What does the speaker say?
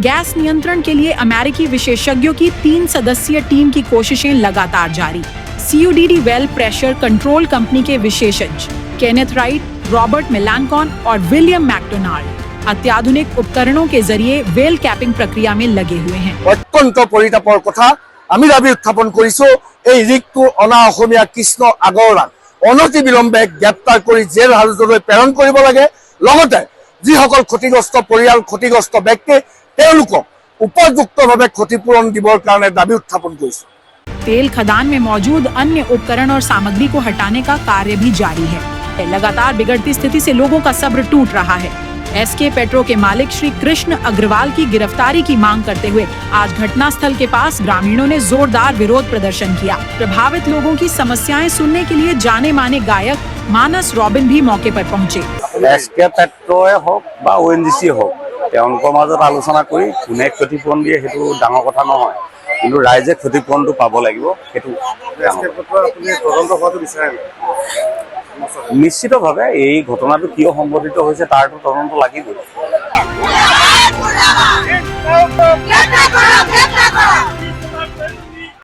Gas नियंत्रण के लिए अमेरिकी विशेषज्ञों की 3 सदस्यीय टीम की कोशिशें लगातार जारी। CUDD well pressure control company के विशेषज्ञ केनेथ राइट, रॉबर्ट मिलानकॉन और विलियम मैकडोनाल्ड अत्याधुनिक उपकरणों के जरिए वेल कैपिंग प्रक्रिया में लगे हुए हैं। अत्यंत परितापर कथा आमी दाबी उत्थापन करिছো এই ঋগটো অনা অসমীয়া কৃষ্ণ আগৰৱাক অনতি বিলম্বে গ্ৰেপ্তাৰ কৰি জেল হাজতলৈ প্ৰেৰণ কৰিব লাগে। লগতে যিসকল ক্ষতিগ্ৰস্ত পৰিয়াল ক্ষতিগ্ৰস্ত ব্যক্তি তেওঁলোকক উপযুক্তভাৱে ক্ষতিপূৰণ দিবৰ কাৰণে দাবী উত্থাপন কৰিছো। तेल खदान में मौजूद अन्य उपकरण और सामग्री को हटाने का कार्य भी जारी है। लगातार बिगड़ती स्थिति से लोगों का सब्र टूट रहा है। SK पेट्रो के मालिक श्री कृष्ण अग्रवाल की गिरफ्तारी की मांग करते हुए आज घटनास्थल के पास ग्रामीणों ने जोरदार विरोध प्रदर्शन किया। प्रभावित लोगों की समस्याएं सुनने के लिए जाने माने गायक मानस रॉबिन भी मौके पर पहुंचे। SK पेट्रोए होक बा ONGC होक তেওঁলোকৰ মাজত আলোচনা কৰি কোনে ক্ষতিপূৰণ দিয়ে সেইটো ডাঙৰ কথা নহয়, কিন্তু ৰাইজে ক্ষতিপূৰণটো পাব লাগিব। সেইটো নিশ্চিতভাৱে এই ঘটনাটো কিয় সংঘটিত হৈছে তাৰটো তদন্ত লাগিবই।